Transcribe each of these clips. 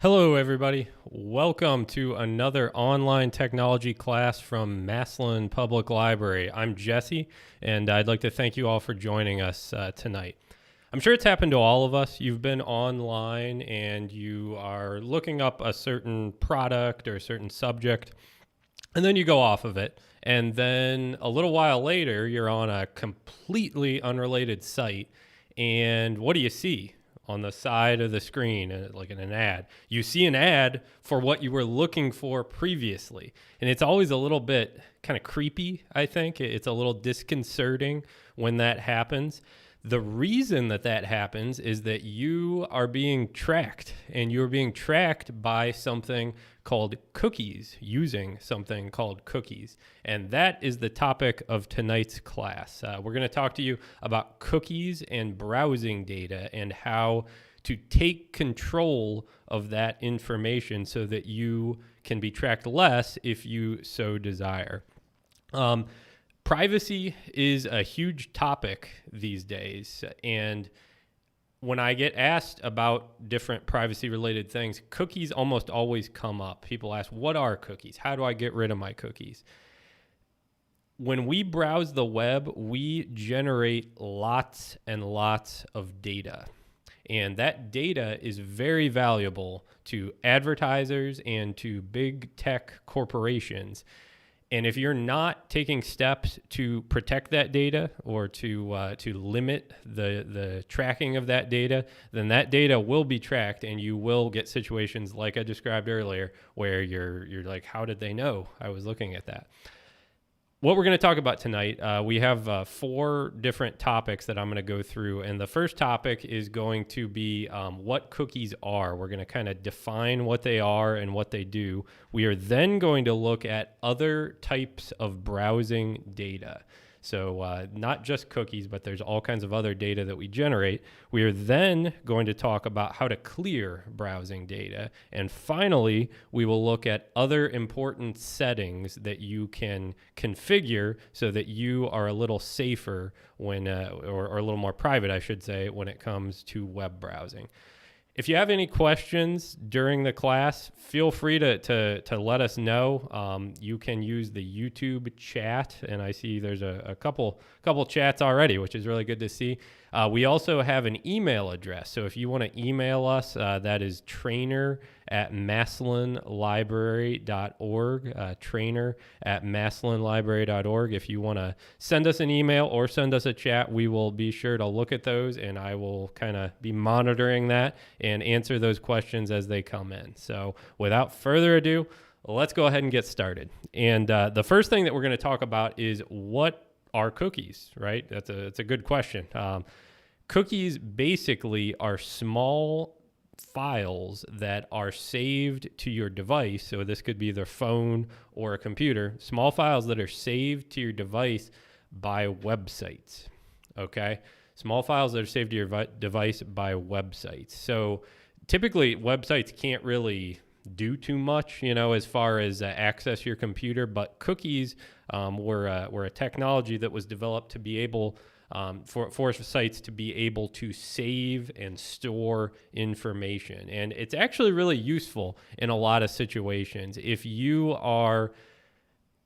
Hello, everybody. Welcome to another online technology class from Massillon Public Library. I'm Jesse, and I'd like to thank you all for joining us tonight. I'm sure it's happened to all of us. You've been online and you are looking up a certain product or a certain subject, and then you go off of it. And then a little while later, you're on a completely unrelated site, and what do you see? On the side of the screen, like in an ad, you see an ad for what you were looking for previously. And it's always a little bit kind of creepy, I think. It's a little disconcerting when that happens. The reason that happens is that you are being tracked, and you're being tracked by something called cookies, using something called cookies. And that is the topic of tonight's class. We're going to talk to you about cookies and browsing data and how to take control of that information so that you can be tracked less if you so desire. Privacy is a huge topic these days, and when I get asked about different privacy-related things, cookies almost always come up. People ask, what are cookies? How do I get rid of my cookies? When we browse the web, we generate lots and lots of data, and that data is very valuable to advertisers and to big tech corporations. And if you're not taking steps to protect that data or to limit the tracking of that data, then that data will be tracked, and you will get situations like I described earlier, where you're like, how did they know I was looking at that? What we're going to talk about tonight, we have 4 different topics that I'm going to go through. And the first topic is going to be what cookies are. We're going to kind of define what they are and what they do. We are then going to look at other types of browsing data. So not just cookies, but there's all kinds of other data that we generate. We are then going to talk about how to clear browsing data. And finally, we will look at other important settings that you can configure so that you are a little safer when, or a little more private, I should say, when it comes to web browsing. If you have any questions during the class, feel free to let us know. You can use the YouTube chat, and I see there's a couple chats already, which is really good to see. We also have an email address, so if you want to email us, that is trainer@massillonlibrary.org, trainer@massillonlibrary.org. If you want to send us an email or send us a chat, we will be sure to look at those, and I will kind of be monitoring that and answer those questions as they come in. So without further ado, let's go ahead and get started. And the first thing that we're going to talk about is what are cookies, right? That's a good question. Cookies basically are small files that are saved to your device. So this could be either phone or a computer. Small files that are saved to your device by websites. Okay? Small files that are saved to your device by websites. So typically websites can't really do too much, as far as access your computer, but cookies were a technology that was developed to be able for sites to be able to save and store information. And it's actually really useful in a lot of situations. If you are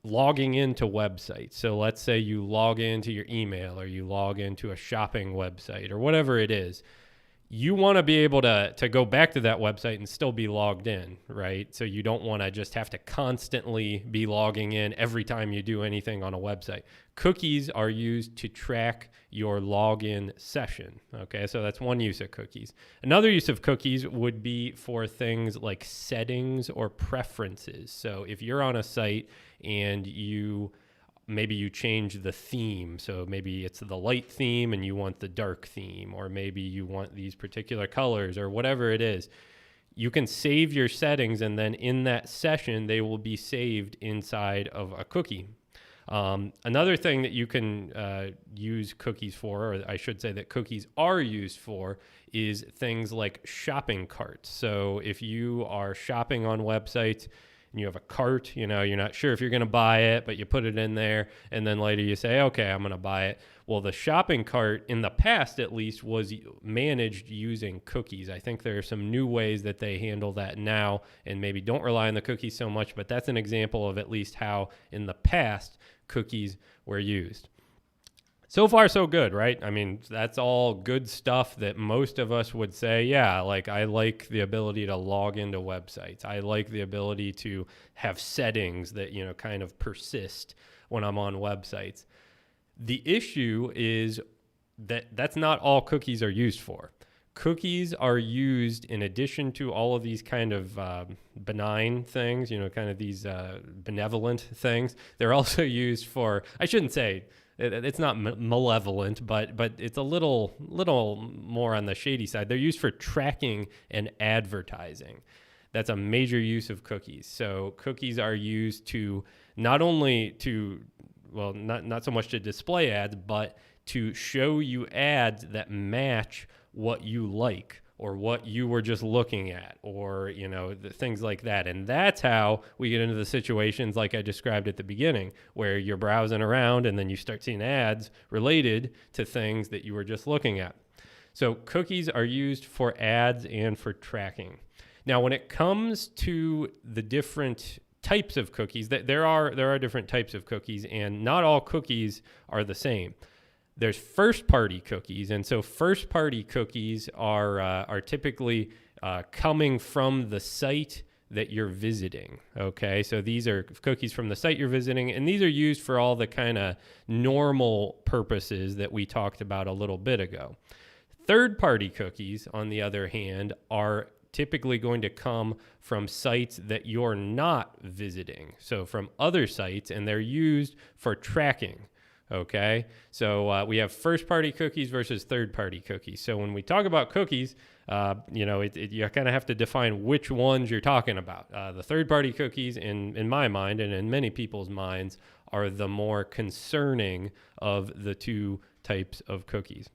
logging into websites, so let's say you log into your email or you log into a shopping website or whatever it is, you want to be able to go back to that website and still be logged in, right? So you don't want to just have to constantly be logging in every time you do anything on a website. Cookies are used to track your login session, okay? So that's one use of cookies. Another use of cookies would be for things like settings or preferences. So if you're on a site and maybe you change the theme. So maybe it's the light theme and you want the dark theme, or maybe you want these particular colors or whatever it is. You can save your settings, and then in that session, they will be saved inside of a cookie. Another thing that you can use cookies for, or I should say that cookies are used for, is things like shopping carts. So if you are shopping on websites, and you have a cart, you're not sure if you're going to buy it, but you put it in there, and then later you say, okay, I'm going to buy it. Well, the shopping cart in the past, at least, was managed using cookies. I think there are some new ways that they handle that now and maybe don't rely on the cookies so much, but that's an example of at least how in the past cookies were used. So far, so good, right? I mean, that's all good stuff that most of us would say, yeah, like I like the ability to log into websites. I like the ability to have settings that, kind of persist when I'm on websites. The issue is that that's not all cookies are used for. Cookies are used in addition to all of these kind of benign things, kind of these benevolent things. They're also used for, I shouldn't say, it's not malevolent, but it's a little more on the shady side. They're used for tracking and advertising. That's a major use of cookies. So cookies are used to not only not so much to display ads, but to show you ads that match what you like or what you were just looking at, or things like that. And that's how we get into the situations like I described at the beginning, where you're browsing around and then you start seeing ads related to things that you were just looking at. So cookies are used for ads and for tracking. Now, when it comes to the different types of cookies, there are different types of cookies, and not all cookies are the same. There's first-party cookies, and so first-party cookies are typically coming from the site that you're visiting, okay? So these are cookies from the site you're visiting, and these are used for all the kind of normal purposes that we talked about a little bit ago. Third-party cookies, on the other hand, are typically going to come from sites that you're not visiting, so from other sites, and they're used for tracking. Okay, so we have first-party cookies versus third-party cookies. So when we talk about cookies, you kind of have to define which ones you're talking about. The third-party cookies, in my mind and in many people's minds, are the more concerning of the two types of cookies.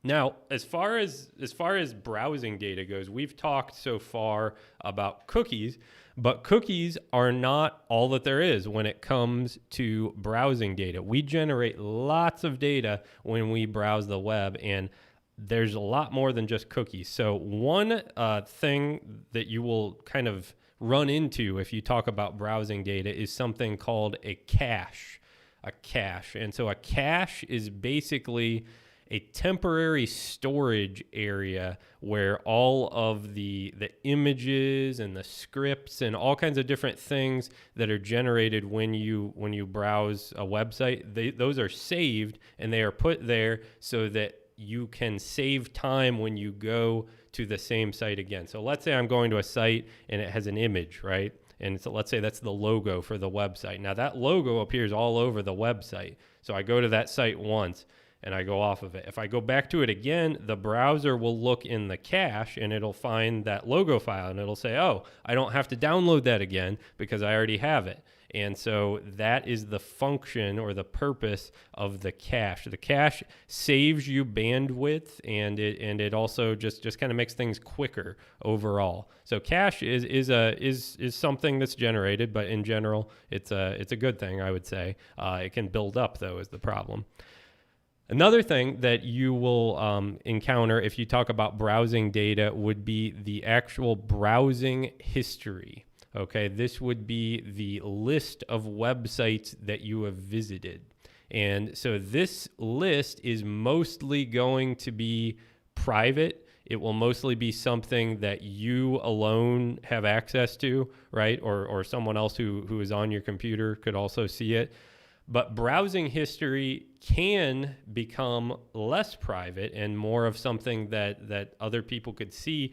Now, as far as browsing data goes, we've talked so far about cookies, but cookies are not all that there is when it comes to browsing data. We generate lots of data when we browse the web, and there's a lot more than just cookies. So one thing that you will kind of run into if you talk about browsing data is something called a cache. And so a cache is basically a temporary storage area where all of the images and the scripts and all kinds of different things that are generated when you browse a website, those are saved, and they are put there so that you can save time when you go to the same site again. So let's say I'm going to a site and it has an image, right? And so let's say that's the logo for the website. Now that logo appears all over the website. So I go to that site once and I go off of it. If I go back to it again, the browser will look in the cache and it'll find that logo file and it'll say, oh, I don't have to download that again because I already have it. And so that is the function or the purpose of the cache. The cache saves you bandwidth, and it also just kind of makes things quicker overall. So cache is something that's generated, but in general, it's a good thing, I would say. It can build up, though, is the problem. Another thing that you will encounter if you talk about browsing data would be the actual browsing history. Okay, this would be the list of websites that you have visited. And so this list is mostly going to be private. It will mostly be something that you alone have access to, right? Or someone else who is on your computer could also see it. But browsing history can become less private and more of something that other people could see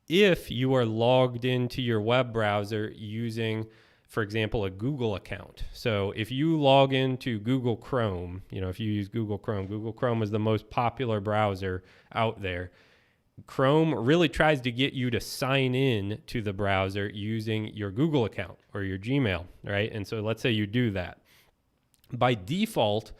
if you are logged into your web browser using, for example, a Google account. So if you log into Google Chrome, if you use Google Chrome is the most popular browser out there. Chrome really tries to get you to sign in to the browser using your Google account or your Gmail, right? And so let's say you do that. By default,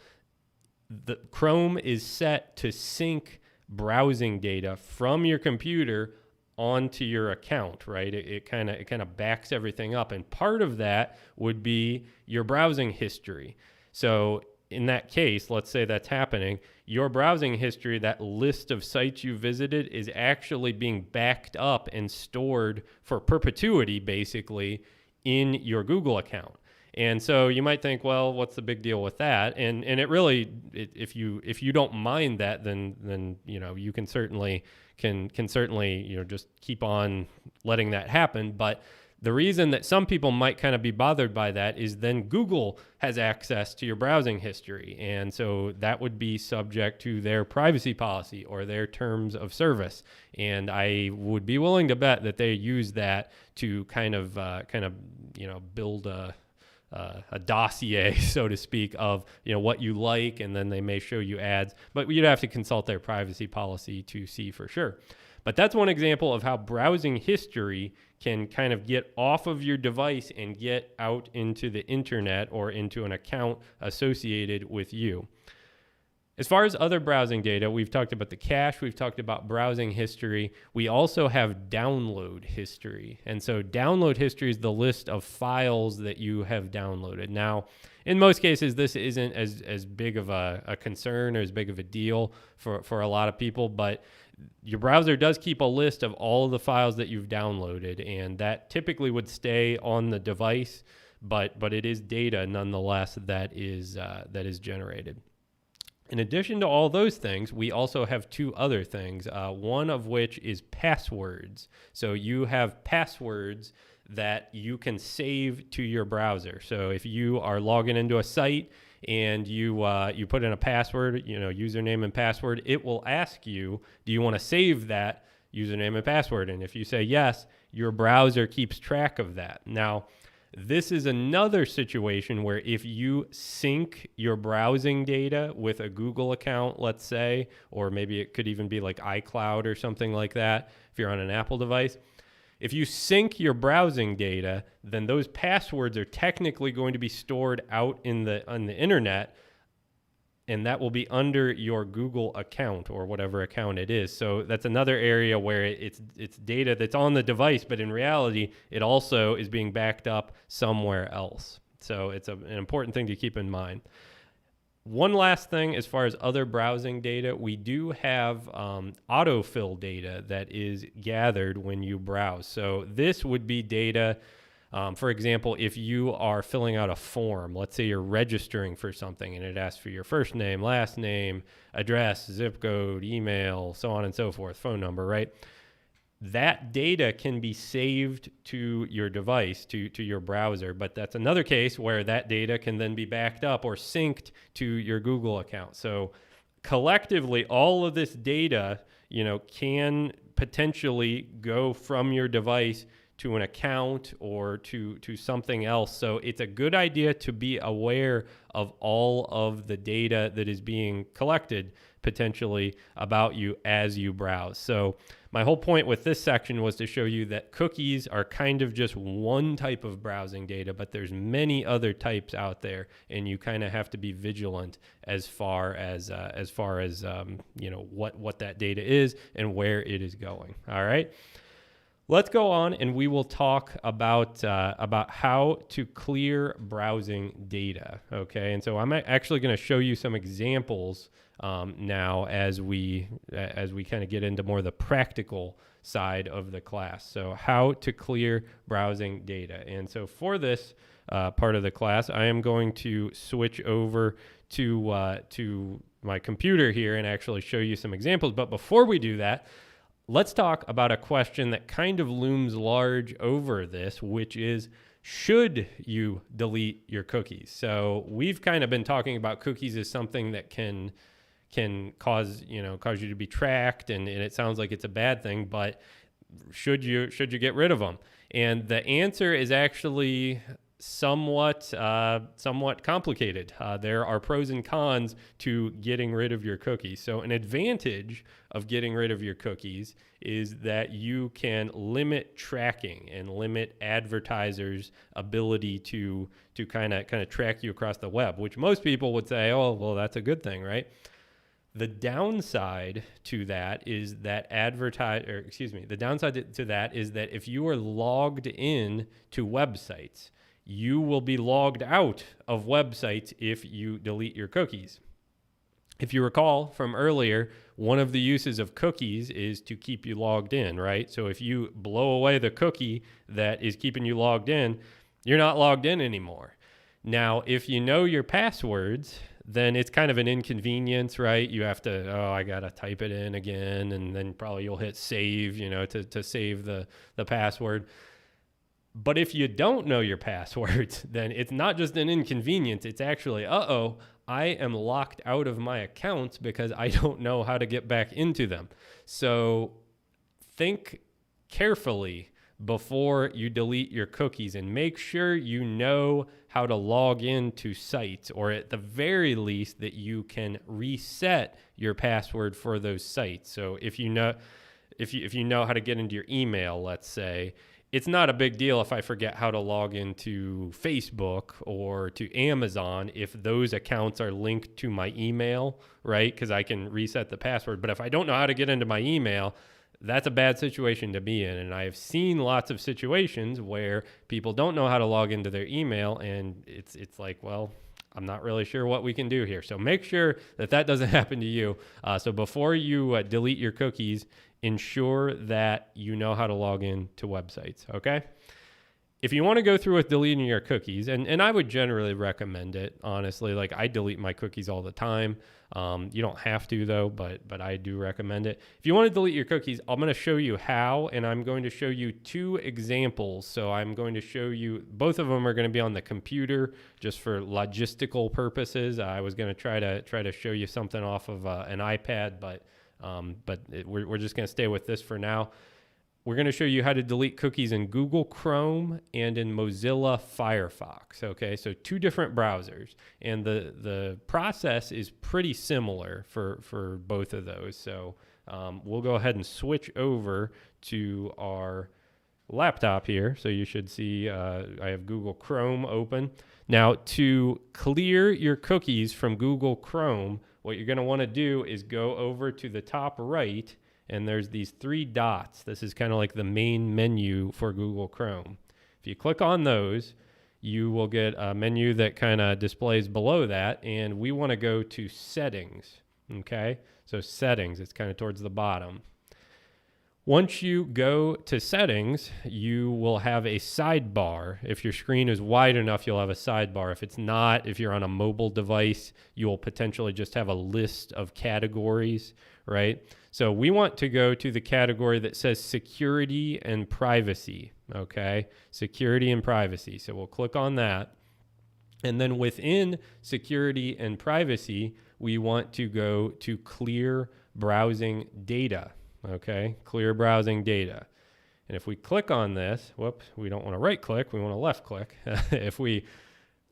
the Chrome is set to sync browsing data from your computer onto your account, right? It kind of backs everything up, and part of that would be your browsing history. So in that case, let's say that's happening, your browsing history, that list of sites you visited, is actually being backed up and stored for perpetuity, basically, in your Google account. And so you might think, well, what's the big deal with that? And it really, if you don't mind that, then you can certainly just keep on letting that happen. But the reason that some people might kind of be bothered by that is then Google has access to your browsing history. And so that would be subject to their privacy policy or their terms of service. And I would be willing to bet that they use that to kind of build a dossier, so to speak, of what you like, and then they may show you ads. But you'd have to consult their privacy policy to see for sure. But that's one example of how browsing history can kind of get off of your device and get out into the internet or into an account associated with you. As far as other browsing data, we've talked about the cache, we've talked about browsing history. We also have download history. And so download history is the list of files that you have downloaded. Now, in most cases, this isn't as big of a concern or as big of a deal for a lot of people, but your browser does keep a list of all of the files that you've downloaded, and that typically would stay on the device, but it is data nonetheless that is generated. In addition to all those things, we also have two other things, one of which is passwords. So you have passwords that you can save to your browser. So if you are logging into a site and you put in a password, username and password, it will ask you, do you want to save that username and password? And if you say yes, your browser keeps track of that. Now, this is another situation where if you sync your browsing data with a Google account, let's say, or maybe it could even be like iCloud or something like that, if you're on an Apple device, if you sync your browsing data, then those passwords are technically going to be stored out on the internet, and that will be under your Google account or whatever account it is. So that's another area where it's data that's on the device, but in reality, it also is being backed up somewhere else. So it's an important thing to keep in mind. One last thing, as far as other browsing data, we do have autofill data that is gathered when you browse. So this would be data, for example, if you are filling out a form, let's say you're registering for something and it asks for your first name, last name, address, zip code, email, so on and so forth, phone number, right? That data can be saved to your device, to your browser, but that's another case where that data can then be backed up or synced to your Google account. So collectively, all of this data, can potentially go from your device to an account or to something else. So it's a good idea to be aware of all of the data that is being collected potentially about you as you browse. So my whole point with this section was to show you that cookies are kind of just one type of browsing data, but there's many other types out there, and you kind of have to be vigilant as far as what that data is and where it is going. All right. Let's go on, and we will talk about how to clear browsing data. Okay, and so I'm actually going to show you some examples now as we kind of get into more the practical side of the class. So how to clear browsing data. And so for this part of the class, I am going to switch over to my computer here and actually show you some examples. But before we do that, let's talk about a question that kind of looms large over this, which is, should you delete your cookies? So we've kind of been talking about cookies as something that can cause you to be tracked, and it sounds like it's a bad thing, but should you get rid of them? And the answer is actually somewhat complicated. There are pros and cons to getting rid of your cookies. So an advantage of getting rid of your cookies is that you can limit tracking and limit advertisers' ability to kind of track you across the web, which most people would say, oh, well, that's a good thing, right? The downside to that is that the downside to that is that if you are logged in to websites, you will be logged out of websites if you delete your cookies. If you recall from earlier, one of the uses of cookies is to keep you logged in, right? So if you blow away the cookie that is keeping you logged in, you're not logged in anymore. Now, if you know your passwords, then it's kind of an inconvenience, right? You have to, I got to type it in again, and then probably you'll hit save, to save the password. But if you don't know your passwords, then it's not just an inconvenience. It's actually, I am locked out of my accounts because I don't know how to get back into them. So think carefully before you delete your cookies and make sure you know how to log into sites, or at the very least that you can reset your password for those sites. So if you know how to get into your email, let's say, it's not a big deal if I forget how to log into Facebook or to Amazon if those accounts are linked to my email, right? Because I can reset the password. But if I don't know how to get into my email, that's a bad situation to be in. And I've seen lots of situations where people don't know how to log into their email, and it's like, well, I'm not really sure what we can do here. So make sure that doesn't happen to you. So before you delete your cookies, ensure that you know how to log in to websites, okay? If you want to go through with deleting your cookies, and I would generally recommend it, honestly. Like, I delete my cookies all the time. You don't have to, though, but I do recommend it. If you want to delete your cookies, I'm going to show you how, and I'm going to show you 2 examples. So I'm going to show you, both of them are going to be on the computer just for logistical purposes. I was going to try to show you something off of an iPad, but we're just going to stay with this for now. We're going to show you how to delete cookies in Google Chrome and in Mozilla Firefox. Okay, so 2 different browsers, and the process is pretty similar for both of those. So we'll go ahead and switch over to our laptop here. So you should see I have Google Chrome open. Now, to clear your cookies from Google Chrome, what you're going to want to do is go over to the top right, and there's these 3 dots. This is kind of like the main menu for Google Chrome. If you click on those, you will get a menu that kind of displays below that, and we want to go to settings, okay? So settings, it's kind of towards the bottom. Once you go to settings, you will have a sidebar. If your screen is wide enough, you'll have a sidebar. If it's not, if you're on a mobile device, you will potentially just have a list of categories, right? So we want to go to the category that says security and privacy, okay? Security and privacy. So we'll click on that. And then within security and privacy, we want to go to clear browsing data. Okay, clear browsing data. And if we click on this, we don't want to right click, we want to left click. If we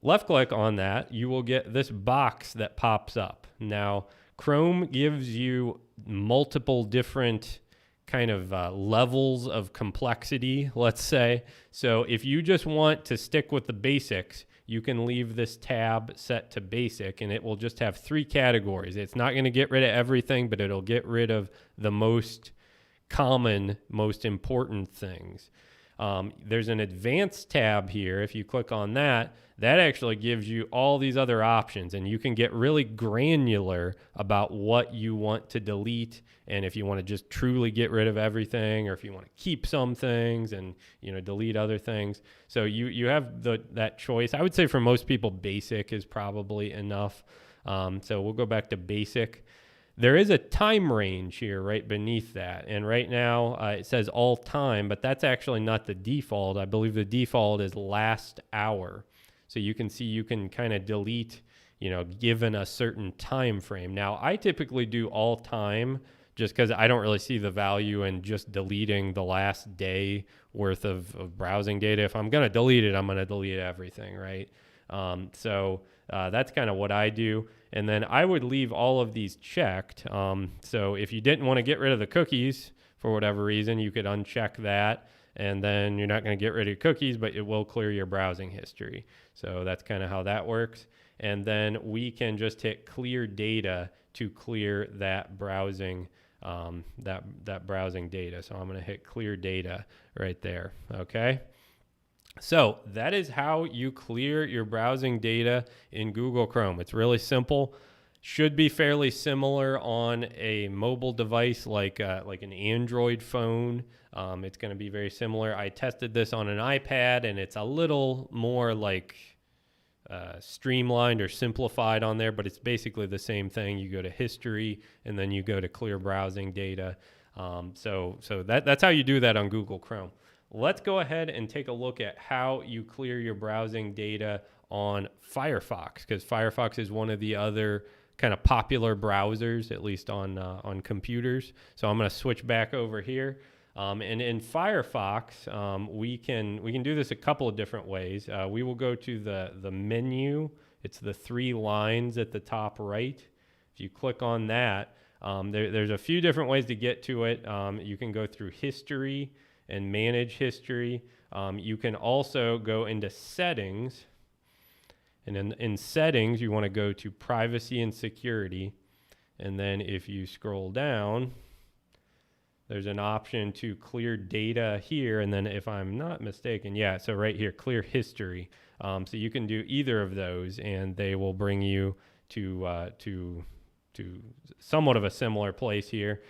left click on that, you will get this box that pops up. Now, Chrome gives you multiple different kind of levels of complexity, let's say. So if you just want to stick with the basics, you can leave this tab set to basic, and it will just have 3 categories. It's not going to get rid of everything, but it'll get rid of the most common, most important things. There's an advanced tab here. If you click on that, that actually gives you all these other options, and you can get really granular about what you want to delete, and if you want to just truly get rid of everything, or if you want to keep some things and delete other things. So you have that choice. I would say for most people, basic is probably enough. So we'll go back to basic. There is a time range here right beneath that. And right now it says all time, but that's actually not the default. I believe the default is last hour. So you can see you can kind of delete, given a certain time frame. Now, I typically do all time just because I don't really see the value in just deleting the last day worth of browsing data. If I'm going to delete it, I'm going to delete everything, right? So that's kind of what I do. And then I would leave all of these checked. So if you didn't want to get rid of the cookies for whatever reason, you could uncheck that. And then you're not going to get rid of cookies, but it will clear your browsing history. So that's kind of how that works. And then we can just hit clear data to clear that browsing that browsing data. So I'm going to hit clear data right there. Okay. So that is how you clear your browsing data in Google Chrome. It's really simple. Should be fairly similar on a mobile device like an Android phone. It's going to be very similar. I tested this on an iPad, and it's a little more like streamlined or simplified on there, but it's basically the same thing. You go to history, and then you go to clear browsing data. So that's how you do that on Google Chrome. Let's go ahead and take a look at how you clear your browsing data on Firefox, because Firefox is one of the other kind of popular browsers, at least on computers. So I'm going to switch back over here. And in Firefox, we can do this a couple of different ways. We will go to the menu. It's the three lines at the top right. If you click on that, there's a few different ways to get to it. You can go through history and manage history. You can also go into settings. And in settings, you want to go to privacy and security. And then if you scroll down, there's an option to clear data here. And then if I'm not mistaken, so right here, clear history. So you can do either of those, and they will bring you to somewhat of a similar place here.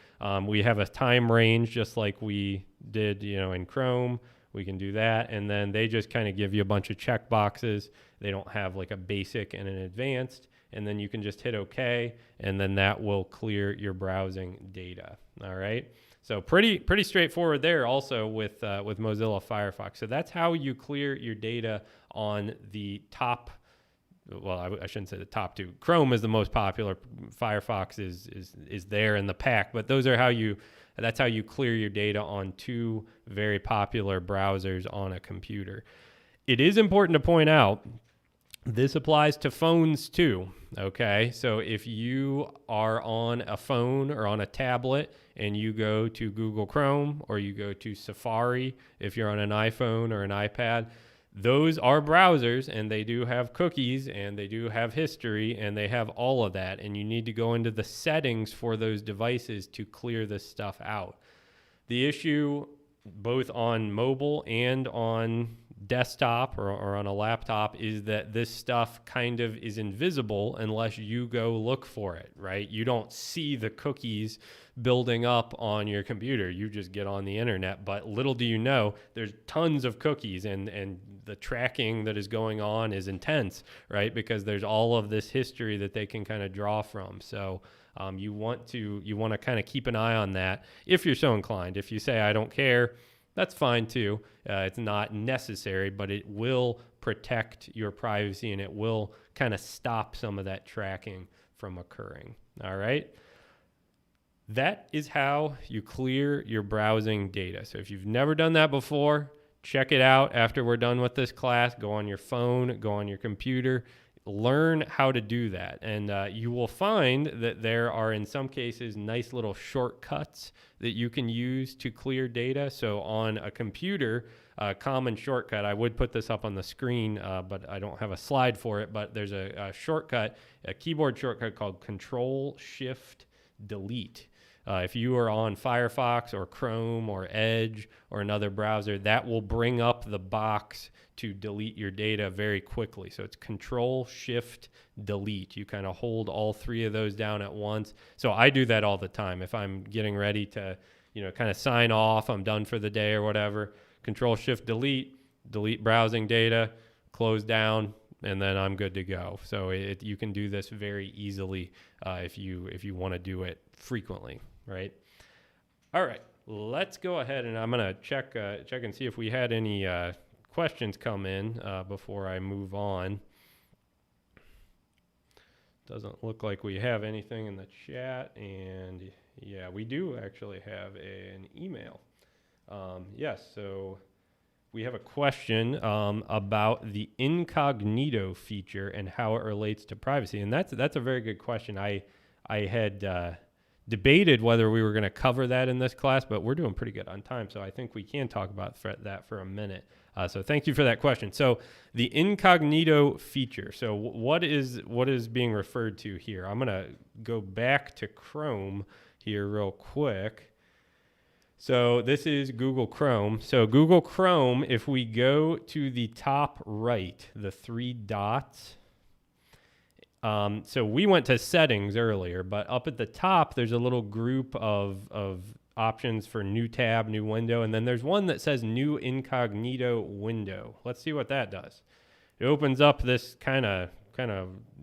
We have a time range just like we did, in Chrome. We can do that, and then they just kind of give you a bunch of check boxes. They don't have like a basic and an advanced, and then you can just hit OK, and then that will clear your browsing data. All right. So pretty straightforward there. Also with Mozilla Firefox. So that's how you clear your data on the top. Well, I shouldn't say the top two. Chrome is the most popular. Firefox is there in the pack, but that's how you clear your data on two very popular browsers on a computer. It is important to point out this applies to phones too. Okay, so if you are on a phone or on a tablet and you go to Google Chrome or you go to Safari, if you're on an iPhone or an iPad, those are browsers, and they do have cookies, and they do have history, and they have all of that. And you need to go into the settings for those devices to clear this stuff out. The issue, both on mobile and on desktop or on a laptop, is that this stuff kind of is invisible unless you go look for it, right? You don't see the cookies building up on your computer. You just get on the internet, but little do you know, there's tons of cookies, and the tracking that is going on is intense, right? Because there's all of this history that they can kind of draw from. So you want to kind of keep an eye on that if you're so inclined. If you say, I don't care, that's fine too. It's not necessary, but it will protect your privacy, and it will kind of stop some of that tracking from occurring. All right. That is how you clear your browsing data. So if you've never done that before, check it out after we're done with this class. Go on your phone, go on your computer, learn how to do that. And you will find that there are, in some cases, nice little shortcuts that you can use to clear data. So on a computer, a common shortcut, I would put this up on the screen, but I don't have a slide for it, but there's a shortcut, a keyboard shortcut called Control-Shift-Delete. If you are on Firefox or Chrome or Edge or another browser, that will bring up the box to delete your data very quickly. So it's Control-Shift-Delete. You kind of hold all three of those down at once. So I do that all the time. If I'm getting ready to, kind of sign off, I'm done for the day or whatever, Control-Shift-Delete, delete browsing data, close down, and then I'm good to go. So you can do this very easily if you want to do it frequently. Right. All right. Let's go ahead, and I'm going to check and see if we had any questions come in before I move on. Doesn't look like we have anything in the chat, and yeah, we do actually have an email. Yes. So we have a question about the incognito feature and how it relates to privacy, and that's a very good question. I had debated whether we were going to cover that in this class, but we're doing pretty good on time, so I think we can talk about that for a minute. So thank you for that question. So the incognito feature. So what is being referred to here? I'm going to go back to Chrome here real quick. So this is Google Chrome. So Google Chrome, if we go to the top right, the three dots. So we went to settings earlier, but up at the top, there's a little group of options for new tab, new window, and then there's one that says new incognito window. Let's see what that does. It opens up this kind of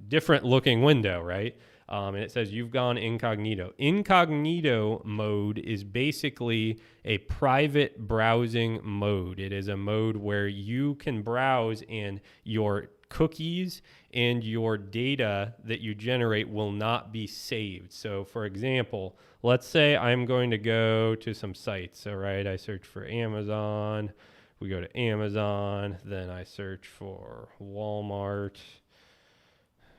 different looking window, right? And it says you've gone incognito. Incognito mode is basically a private browsing mode. It is a mode where you can browse and your cookies and your data that you generate will not be saved. So for example, let's say I'm going to go to some sites. All right, I search for Amazon. We go to Amazon, then I search for Walmart.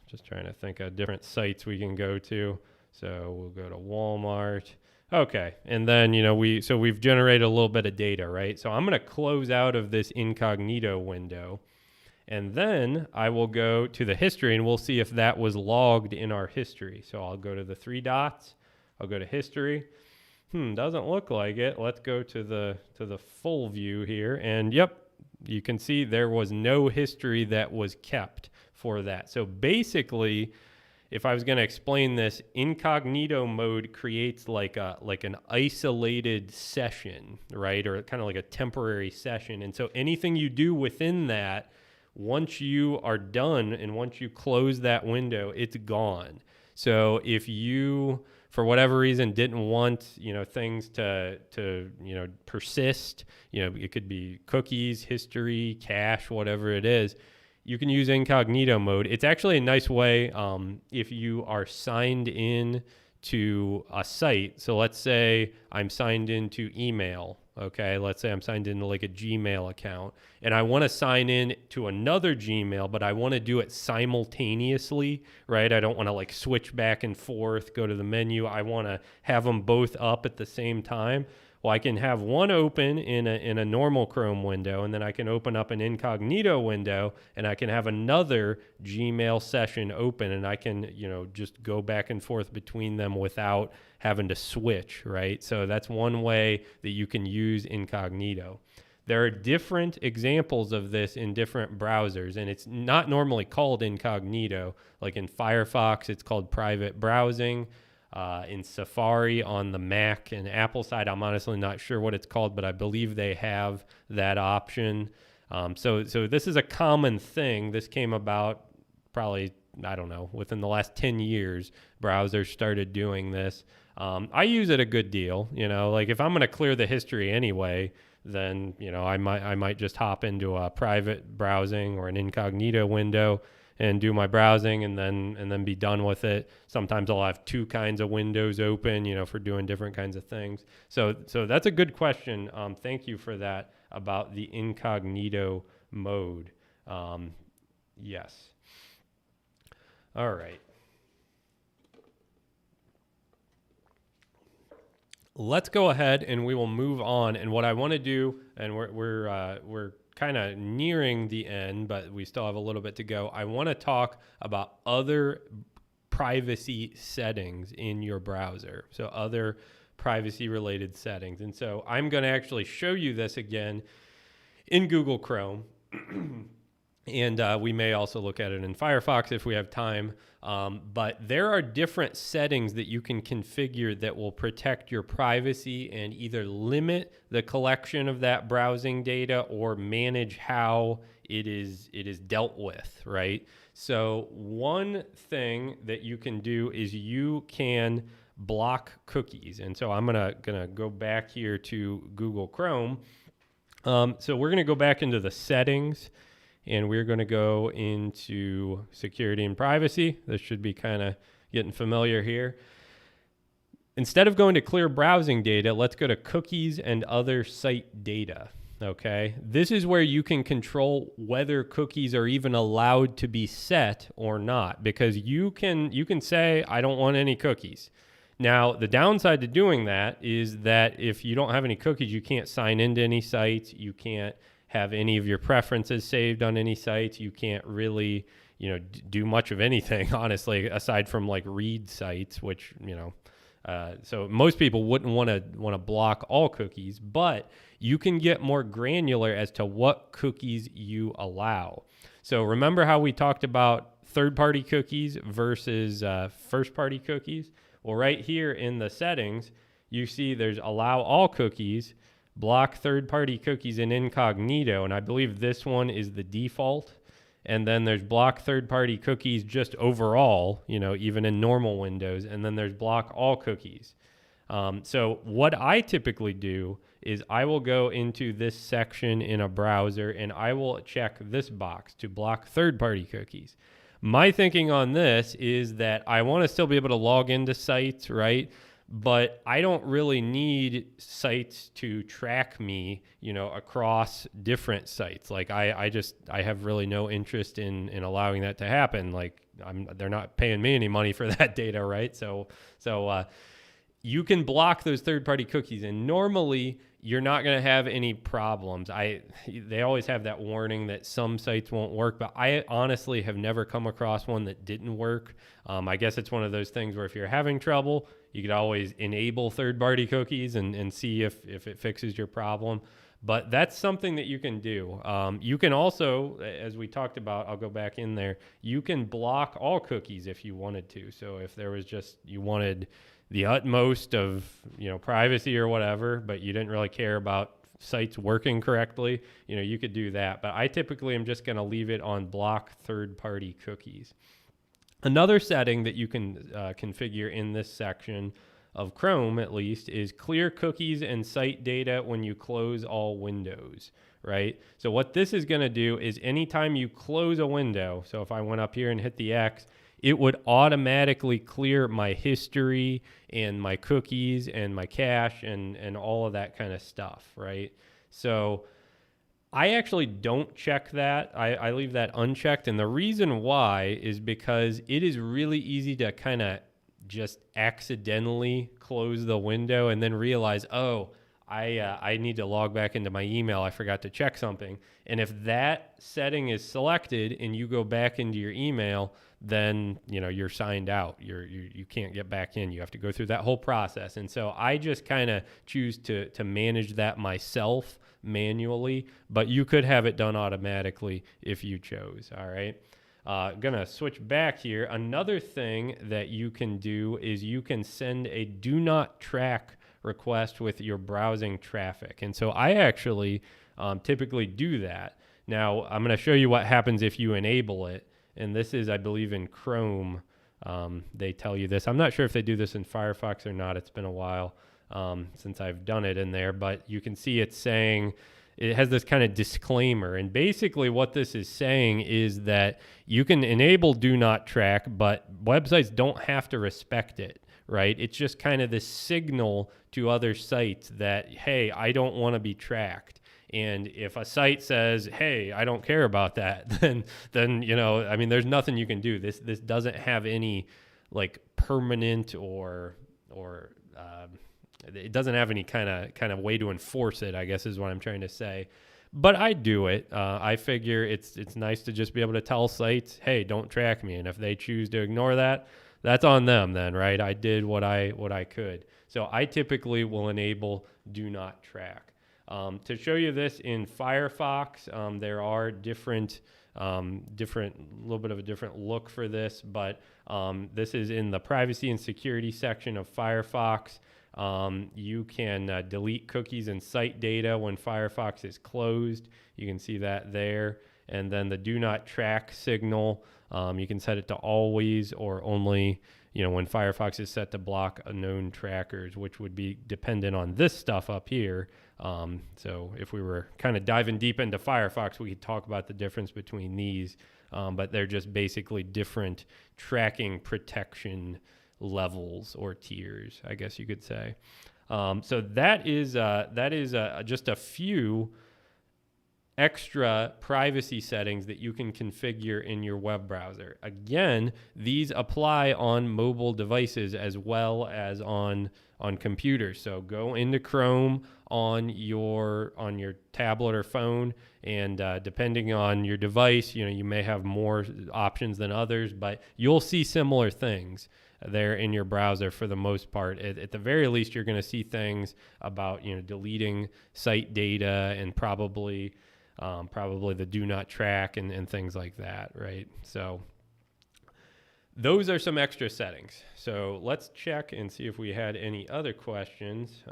Just trying to think of different sites we can go to. So we'll go to Walmart. Okay, and then we've generated a little bit of data, right? So I'm going to close out of this incognito window. And then I will go to the history and we'll see if that was logged in our history. So I'll go to the three dots. I'll go to history. Doesn't look like it. Let's go to the full view here. And yep, you can see there was no history that was kept for that. So basically, if I was going to explain this, incognito mode creates like an isolated session, right? Or kind of like a temporary session. And so anything you do within that, once you are done and once you close that window, it's gone. So if you, for whatever reason, didn't want, things to persist, it could be cookies, history, cache, whatever it is, you can use incognito mode. It's actually a nice way if you are signed in to a site. So let's say I'm signed into email. Okay, let's say I'm signed into like a Gmail account and I want to sign in to another Gmail, but I want to do it simultaneously, right? I don't want to like switch back and forth, go to the menu. I want to have them both up at the same time. Well, I can have one open in a normal Chrome window, and then I can open up an incognito window, and I can have another Gmail session open, and I can, just go back and forth between them without having to switch, right? So that's one way that you can use incognito. There are different examples of this in different browsers, and it's not normally called incognito. Like in Firefox, it's called private browsing. In Safari on the Mac and Apple side, I'm honestly not sure what it's called, but I believe they have that option. So this is a common thing. This came about probably, I don't know, within the last 10 years, browsers started doing this. I use it a good deal, like if I'm going to clear the history anyway, then, I might just hop into a private browsing or an incognito window and do my browsing and then be done with it. Sometimes I'll have two kinds of windows open, for doing different kinds of things. So that's a good question. Thank you for that about the incognito mode. Yes. All right. Let's go ahead and we will move on. And what I want to do, and we're kind of nearing the end, but we still have a little bit to go. I want to talk about other privacy settings in your browser. So other privacy related settings. And so I'm going to actually show you this again in Google Chrome. And we may also look at it in Firefox if we have time. But there are different settings that you can configure that will protect your privacy and either limit the collection of that browsing data or manage how it is dealt with, right? So one thing that you can do is you can block cookies. And so I'm gonna go back here to Google Chrome. So we're gonna go back into the settings. And we're going to go into security and privacy. This should be kind of getting familiar here. Instead of going to clear browsing data, let's go to cookies and other site data. Okay. This is where you can control whether cookies are even allowed to be set or not, because you can say, I don't want any cookies. Now, the downside to doing that is that if you don't have any cookies, you can't sign into any sites. You can't have any of your preferences saved on any sites. You can't really, do much of anything, honestly, aside from like read sites, which, So most people wouldn't want to block all cookies, but you can get more granular as to what cookies you allow. So remember how we talked about third-party cookies versus first-party cookies? Well, right here in the settings, you see there's allow all cookies, block third-party cookies in incognito, and I believe this one is the default. And then there's block third-party cookies just overall, even in normal windows. And then there's block all cookies. So what I typically do is I will go into this section in a browser and I will check this box to block third-party cookies. My thinking on this is that I want to still be able to log into sites, right? But I don't really need sites to track me, across different sites. Like I have really no interest in allowing that to happen. Like they're not paying me any money for that data, right? So you can block those third-party cookies, and normally you're not going to have any problems. They always have that warning that some sites won't work, but I honestly have never come across one that didn't work. I guess it's one of those things where if you're having trouble, you could always enable third-party cookies and see if it fixes your problem. But that's something that you can do. You can also, as we talked about, I'll go back in there, you can block all cookies if you wanted to. So if there was you wanted the utmost of privacy or whatever, but you didn't really care about sites working correctly, you could do that. But I typically am just going to leave it on block third-party cookies. Another setting that you can configure in this section of Chrome, at least, is clear cookies and site data when you close all windows, right? So what this is going to do is anytime you close a window, so if I went up here and hit the X, it would automatically clear my history and my cookies and my cache and all of that kind of stuff, right? So I actually don't check that. I leave that unchecked. And the reason why is because it is really easy to kind of just accidentally close the window and then realize, I need to log back into my email. I forgot to check something. And if that setting is selected and you go back into your email, then you're signed out. You can't get back in. You have to go through that whole process. And so I just kind of choose to manage that myself manually, but you could have it done automatically if you chose. All right. Gonna switch back here. Another thing that you can do is you can send a do not track request with your browsing traffic. And so I actually typically do that. Now I'm going to show you what happens if you enable it. And this is, I believe, in Chrome. They tell you this. I'm not sure if they do this in Firefox or not. It's been a while since I've done it in there, but you can see it's saying, it has this kind of disclaimer. And basically what this is saying is that you can enable do not track, but websites don't have to respect it, right? It's just kind of this signal to other sites that, hey, I don't want to be tracked. And if a site says, hey, I don't care about that, then there's nothing you can do. This doesn't have any like permanent or it doesn't have any kind of way to enforce it, I guess is what I'm trying to say. But I do it. I figure it's nice to just be able to tell sites, hey, don't track me. And if they choose to ignore that, that's on them then, right? I did what I could. So I typically will enable do not track. To show you this in Firefox, there are different, little bit of a different look for this, but this is in the privacy and security section of Firefox. You can delete cookies and site data when Firefox is closed. You can see that there. And then the do not track signal, you can set it to always or only, when Firefox is set to block unknown trackers, which would be dependent on this stuff up here. So if we were kind of diving deep into Firefox, we could talk about the difference between these, but they're just basically different tracking protection levels or tiers, I guess you could say. So that is just a few extra privacy settings that you can configure in your web browser. Again, these apply on mobile devices as well as on computers. So go into Chrome on your tablet or phone, and depending on your device, you may have more options than others, but you'll see similar things. there in your browser for the most part. At the very least, you're going to see things about, deleting site data and probably the do not track and things like that, right? So those are some extra settings. So let's check and see if we had any other questions.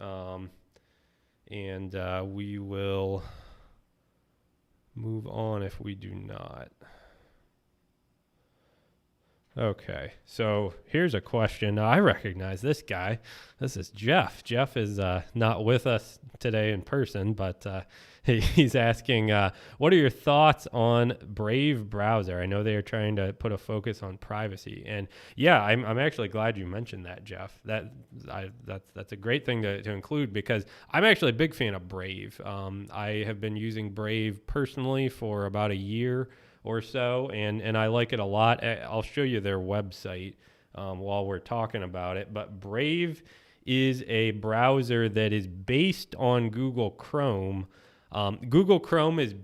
And we will move on if we do not. Okay, so here's a question. Now, I recognize this guy. This is Jeff. Jeff is not with us today in person, but he's asking, what are your thoughts on Brave browser? I know they are trying to put a focus on privacy. And yeah, I'm actually glad you mentioned that, Jeff. That's a great thing to include, because I'm actually a big fan of Brave. I have been using Brave personally for about a year or so, and I like it a lot. I'll show you their website while we're talking about it. But Brave is a browser that is based on Google Chrome. Google Chrome is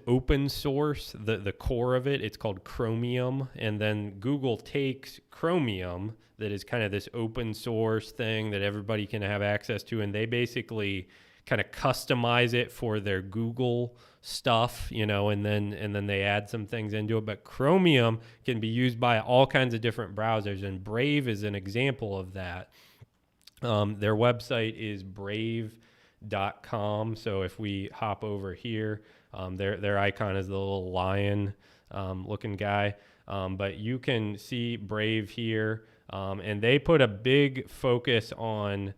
open source, the core of it. It's called Chromium, and then Google takes Chromium, that is kind of this open source thing that everybody can have access to, and they basically kind of customize it for their Google stuff, and then they add some things into it. But Chromium can be used by all kinds of different browsers, and Brave is an example of that. Their website is brave.com. So if we hop over here, their icon is the little lion looking guy. But you can see Brave here, and they put a big focus on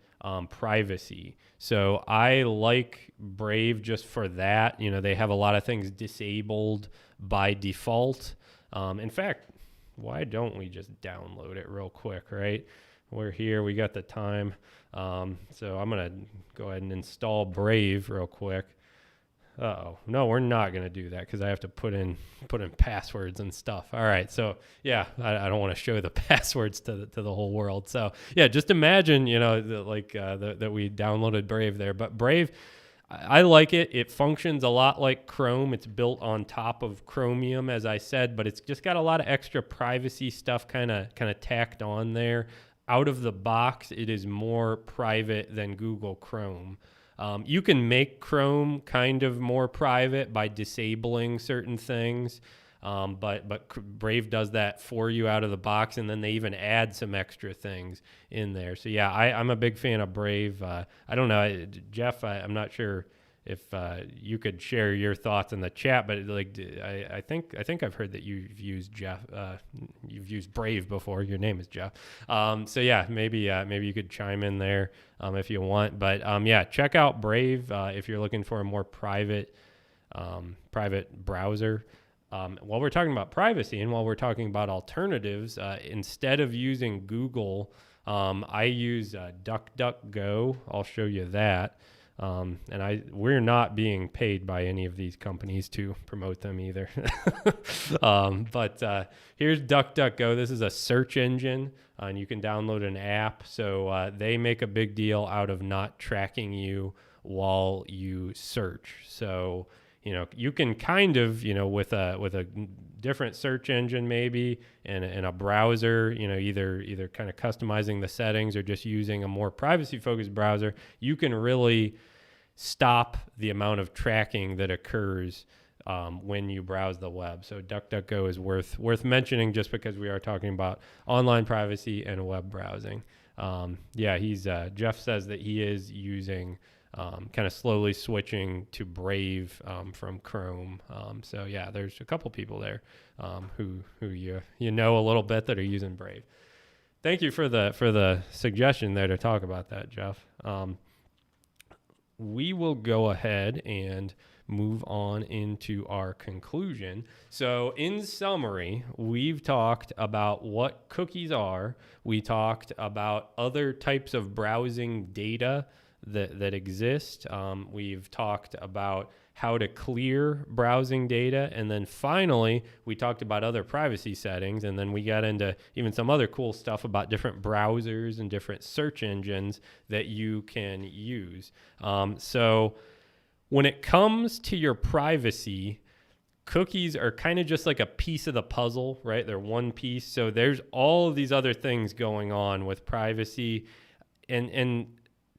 privacy. So I like Brave just for that. They have a lot of things disabled by default. In fact, why don't we just download it real quick, right? We're here. We got the time. So I'm going to go ahead and install Brave real quick. Uh-oh. No, we're not going to do that because I have to put in passwords and stuff. All right. So, yeah, I don't want to show the passwords to the whole world. So, yeah, just imagine, that we downloaded Brave there. But Brave, I like it. It functions a lot like Chrome. It's built on top of Chromium, as I said, but it's just got a lot of extra privacy stuff kind of tacked on there. Out of the box, it is more private than Google Chrome. You can make Chrome kind of more private by disabling certain things, but Brave does that for you out of the box, and then they even add some extra things in there. So yeah, I'm a big fan of Brave. I don't know, Jeff, I'm not sure if you could share your thoughts in the chat, but I think I've heard that you've used Brave before. Your name is Jeff. So yeah, maybe you could chime in there if you want. But yeah, check out Brave if you're looking for a more private browser. While we're talking about privacy and while we're talking about alternatives, instead of using Google, I use DuckDuckGo. I'll show you that. We're not being paid by any of these companies to promote them either. But here's DuckDuckGo. This is a search engine, and you can download an app. So they make a big deal out of not tracking you while you search. So you can kind of, with a different search engine maybe and a browser, either kind of customizing the settings or just using a more privacy-focused browser, you can really stop the amount of tracking that occurs when you browse the web. So DuckDuckGo is worth mentioning just because we are talking about online privacy and web browsing. Jeff says that he is using kind of slowly switching to Brave from Chrome. So yeah, there's a couple people there who you know a little bit that are using Brave. Thank you for the suggestion there to talk about that, Jeff. We will go ahead and move on into our conclusion. So in summary, we've talked about what cookies are. We talked about other types of browsing data that exist. We've talked about how to clear browsing data. And then finally, we talked about other privacy settings. And then we got into even some other cool stuff about different browsers and different search engines that you can use. So when it comes to your privacy, cookies are kind of just like a piece of the puzzle, right? They're one piece. So there's all of these other things going on with privacy. And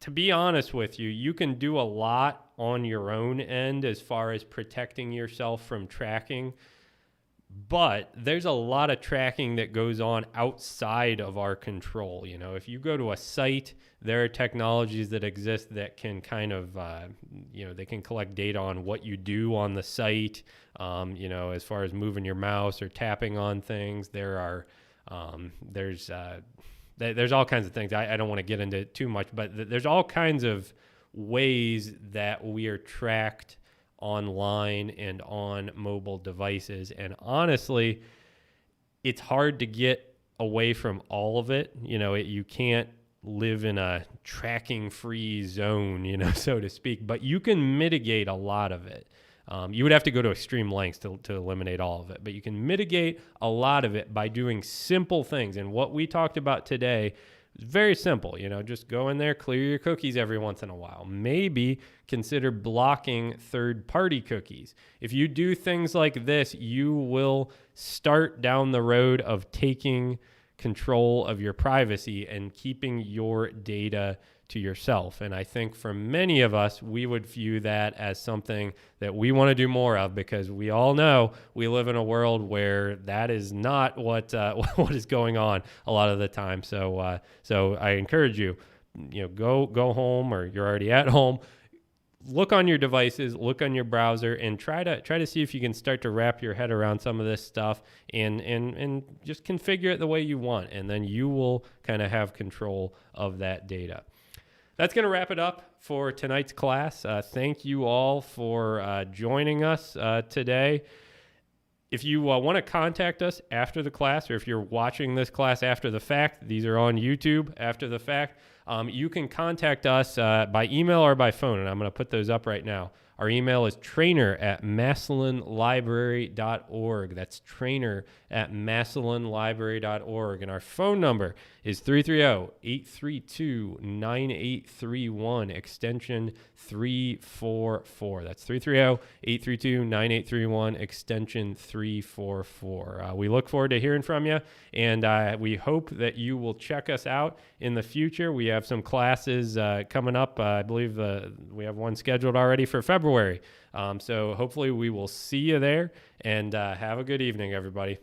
to be honest with you, you can do a lot on your own end as far as protecting yourself from tracking. But there's a lot of tracking that goes on outside of our control. You know, if you go to a site, there are technologies that exist that can kind of, they can collect data on what you do on the site. As far as moving your mouse or tapping on things, there's all kinds of things. I don't want to get into it too much, but there's all kinds of ways that we are tracked online and on mobile devices. And honestly, it's hard to get away from all of it. You can't live in a tracking free zone, so to speak, but you can mitigate a lot of it. You would have to go to extreme lengths to eliminate all of it, but you can mitigate a lot of it by doing simple things. And what we talked about today is very simple. Just go in there, clear your cookies every once in a while. Maybe consider blocking third-party cookies. If you do things like this, you will start down the road of taking control of your privacy and keeping your data to yourself. And I think for many of us, we would view that as something that we want to do more of, because we all know we live in a world where that is not what is going on a lot of the time. So I encourage you, go home, or you're already at home. Look on your devices, look on your browser, and try to see if you can start to wrap your head around some of this stuff and just configure it the way you want. And then you will kind of have control of that data. That's going to wrap it up for tonight's class. Thank you all for joining us today. If you want to contact us after the class, or if you're watching this class after the fact, these are on YouTube after the fact, you can contact us by email or by phone, and I'm going to put those up right now. Our email is trainer@massillonlibrary.org. That's trainer@massillonlibrary.org. And our phone number is 330-832-9831, extension 344. That's 330-832-9831, extension 344. We look forward to hearing from you, and we hope that you will check us out in the future. We have some classes coming up. I believe we have one scheduled already for February. So hopefully we will see you there, and have a good evening, everybody.